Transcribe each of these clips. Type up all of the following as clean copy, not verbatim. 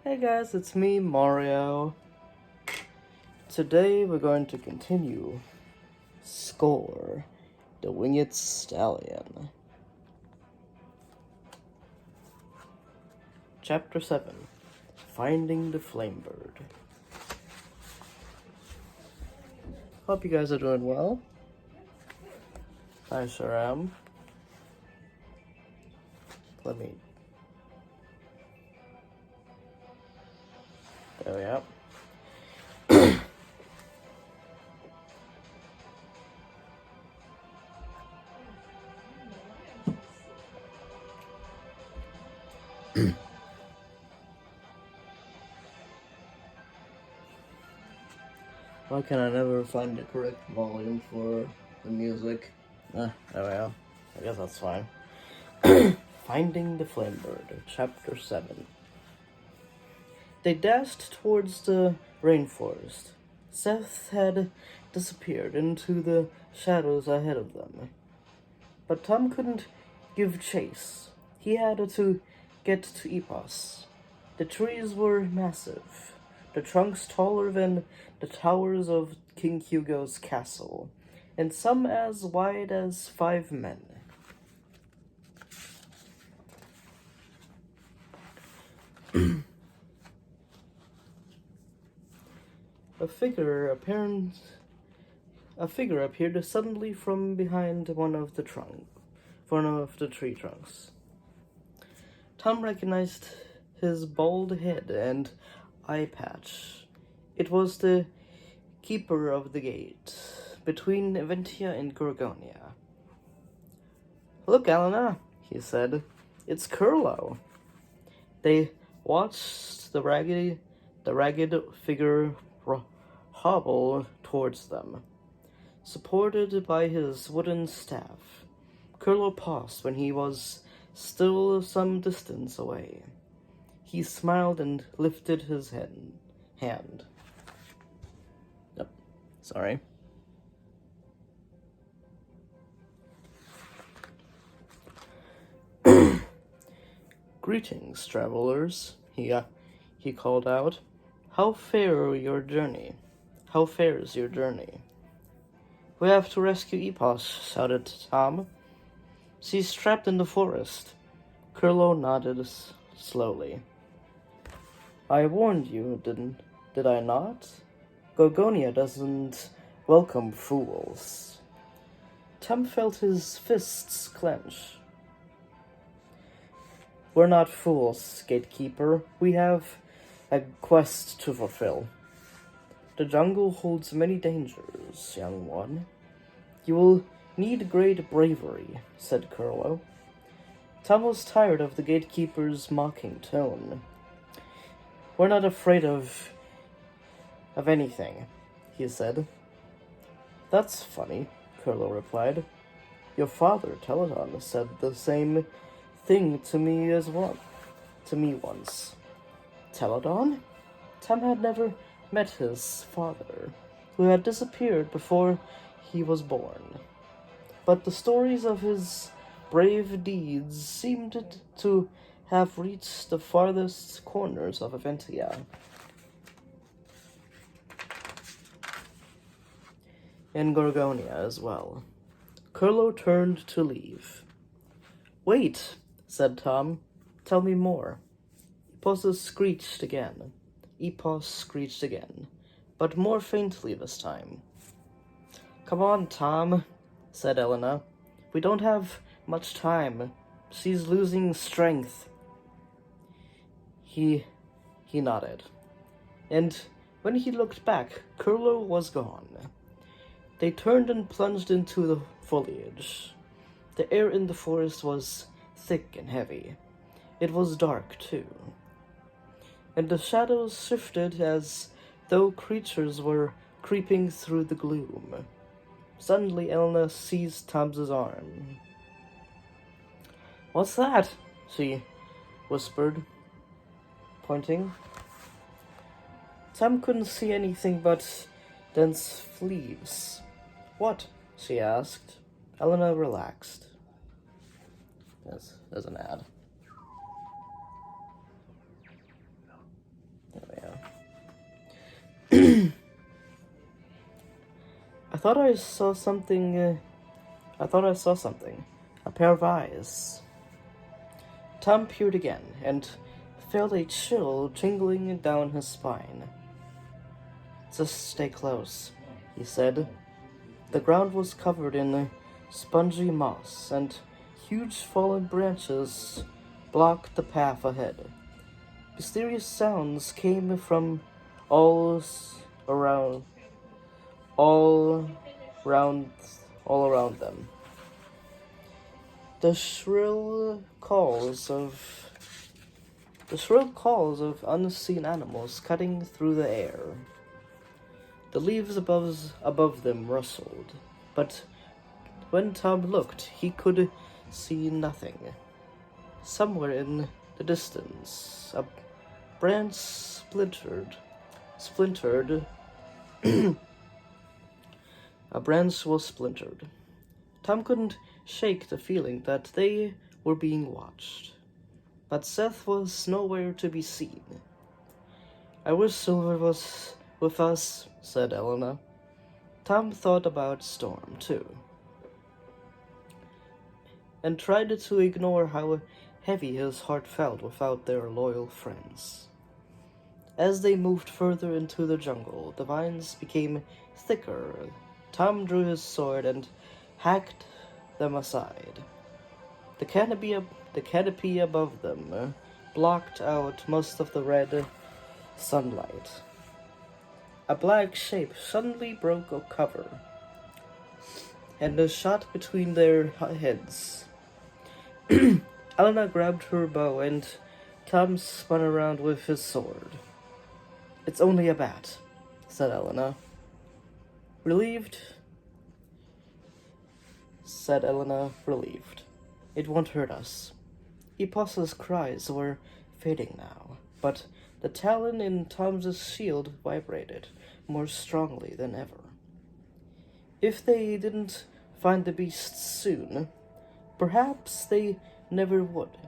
Hey guys, it's me, Mario. Today we're going to continue SKOR, the Winged Stallion. Chapter 7, Finding the Flamebird. Hope you guys are doing well. I sure am. Let me... There we are. Why can I never find the correct volume for the music? There we are. I guess that's fine. Finding the Flamebird, Chapter 7. They dashed towards the rainforest. Seth had disappeared into the shadows ahead of them. But Tom couldn't give chase. He had to get to Epos. The trees were massive, the trunks taller than the towers of King Hugo's castle, and some as wide as 5 men. A figure appeared suddenly from behind one of the tree trunks. Tom recognized his bald head and eye patch. It was the keeper of the gate between Eventia and Gorgonia. "Look, Elena," he said. "It's Curlo." They watched the ragged figure hobble towards them, supported by his wooden staff. Curlo paused when he was still some distance away. He smiled and lifted his hand. Yep, sorry. "Greetings, travelers," he called out. How fares your journey? "We have to rescue Epos," shouted Tom. "She's trapped in the forest." Curlo nodded slowly. "I warned you, did I not? Gorgonia doesn't welcome fools." Tom felt his fists clench. "We're not fools, gatekeeper. We have a quest to fulfill. The jungle holds many dangers, young one. You will need great bravery," said Curlo. Tom was tired of the gatekeeper's mocking tone. "We're not afraid of anything," he said. "That's funny," Curlo replied. "Your father, Teledon, said the same thing to me once." Teledon? Tom had never met his father, who had disappeared before he was born. But the stories of his brave deeds seemed to have reached the farthest corners of Eventia. And Gorgonia as well. Curlo turned to leave. "Wait," said Tom. "Tell me more." Epos screeched again, but more faintly this time. "Come on, Tom," said Elena. "We don't have much time. She's losing strength." He nodded. And when he looked back, Curlo was gone. They turned and plunged into the foliage. The air in the forest was thick and heavy. It was dark, too. And the shadows shifted as though creatures were creeping through the gloom. Suddenly, Elena seized Tom's arm. "What's that?" she whispered, pointing. Tom couldn't see anything but dense leaves. "What?" she asked. Elena relaxed. There's an ad. I thought I saw something. A pair of eyes. Tom peered again and felt a chill tingling down his spine. Just stay close, he said. The ground was covered in spongy moss, and huge fallen branches blocked the path ahead. Mysterious sounds came from all around them. The shrill calls of unseen animals cutting through the air. The leaves above them rustled, but when Tom looked, he could see nothing. Somewhere in the distance, a branch splintered. A branch was splintered. Tom couldn't shake the feeling that they were being watched, but Seth was nowhere to be seen. I wish Silver was with us, said Elena. Tom thought about Storm, too, and tried to ignore how heavy his heart felt without their loyal friends. As they moved further into the jungle, the vines became thicker. Tom drew his sword and hacked them aside. The canopy above them blocked out most of the red sunlight. A black shape suddenly broke a cover, and shot between their heads. Elena grabbed her bow, and Tom spun around with his sword. It's only a bat, said Elena. Relieved. It won't hurt us. Epossa's cries were fading now, but the talon in Tom's shield vibrated more strongly than ever. If they didn't find the beasts soon, perhaps they never would.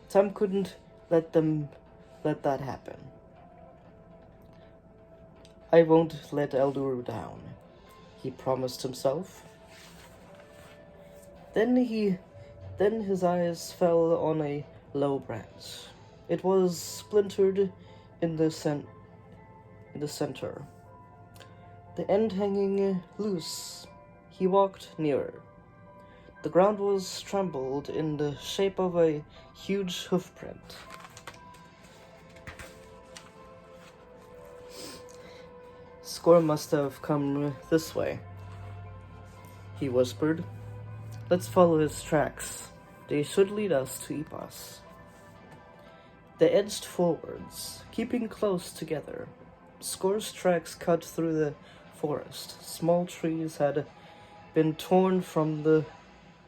Tom couldn't let that happen. I won't let Eldur down, he promised himself. Then his eyes fell on a low branch. It was splintered in the center, the end hanging loose. He walked nearer. The ground was trembled in the shape of a huge hoofprint. SKOR must have come this way, he whispered. Let's follow his tracks. They should lead us to Epos. They edged forwards, keeping close together. SKOR's tracks cut through the forest. Small trees had been torn from the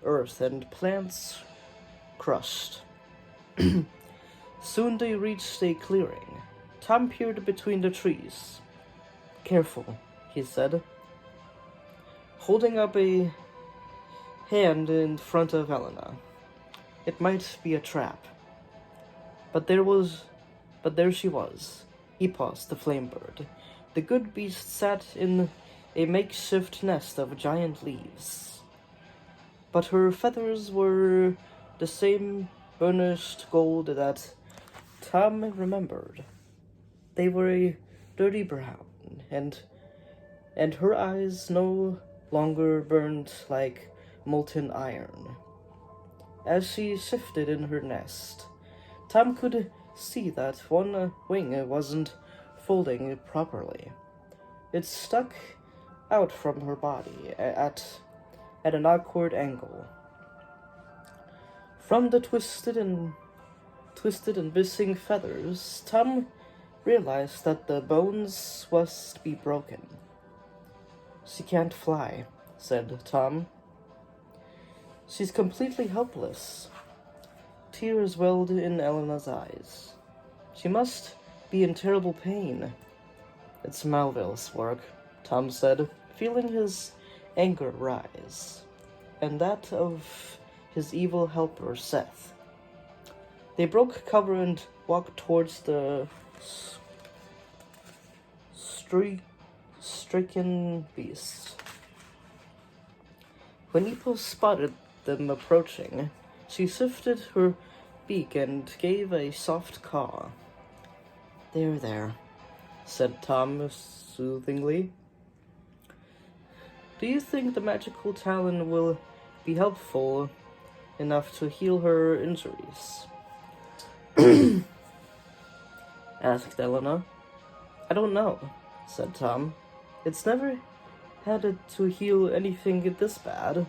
earth and plants crushed. Soon they reached a clearing. Tom peered between the trees. Careful, he said, holding up a hand in front of Elena. It might be a trap. But there she was, Epos the flamebird. The good beast sat in a makeshift nest of giant leaves. But her feathers were the same burnished gold that Tom remembered. They were a dirty brown, and her eyes no longer burned like molten iron. As she shifted in her nest, Tom could see that one wing wasn't folding properly. It stuck out from her body at an awkward angle. From the twisted and missing feathers, Tom realized that the bones must be broken. She can't fly, said Tom. She's completely helpless. Tears welled in Elena's eyes. She must be in terrible pain. It's Malville's work, Tom said, feeling his anger rise, and that of his evil helper, Seth. They broke cover and walked towards the stricken beast. When Neepo spotted them approaching, she shifted her beak and gave a soft caw. There, said Tom soothingly. Do you think the magical talon will be helpful enough to heal her injuries? Asked Elena. I don't know, said Tom. It's never had it to heal anything this bad.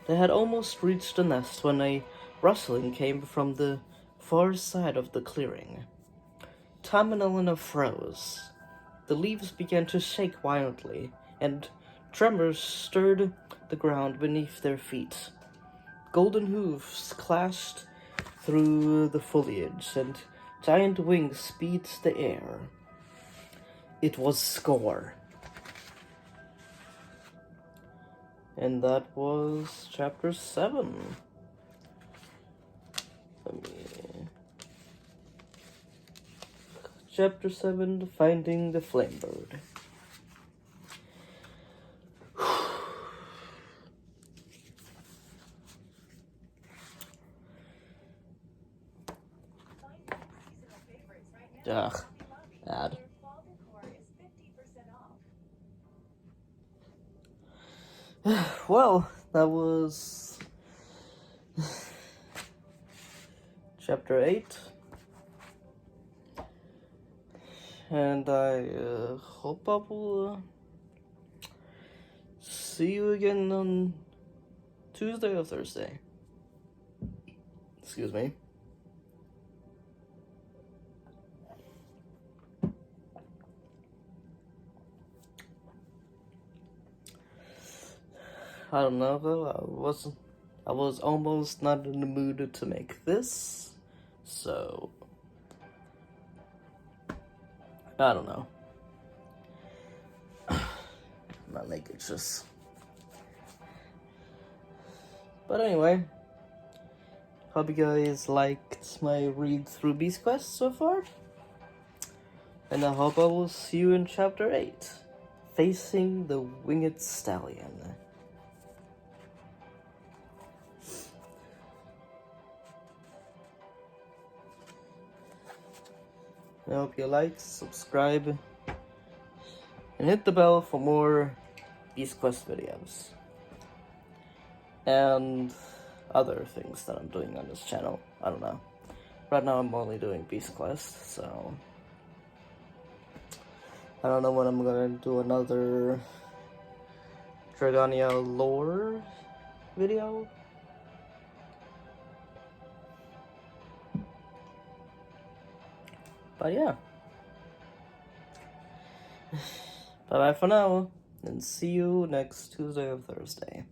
They had almost reached the nest when a rustling came from the far side of the clearing. Tom and Elena froze. The leaves began to shake wildly, and tremors stirred the ground beneath their feet. Golden hooves clashed through the foliage, and giant wings beat the air. It was SKOR. And that was chapter 7. Chapter 7, Finding the Flamebird. Ugh, bad. Well, that was chapter 8. And I hope I will see you again on Tuesday or Thursday. Excuse me. I don't know though, I was almost not in the mood to make this, so I don't know. Not make it just. But anyway, hope you guys liked my read through Beast Quest so far. And I hope I will see you in chapter 8, Facing the Winged Stallion. I hope you like, subscribe, and hit the bell for more Beast Quest videos. And other things that I'm doing on this channel. I don't know. Right now I'm only doing Beast Quest, so I don't know when I'm gonna do another Dragonia lore video. But yeah. Bye bye for now, and see you next Tuesday or Thursday.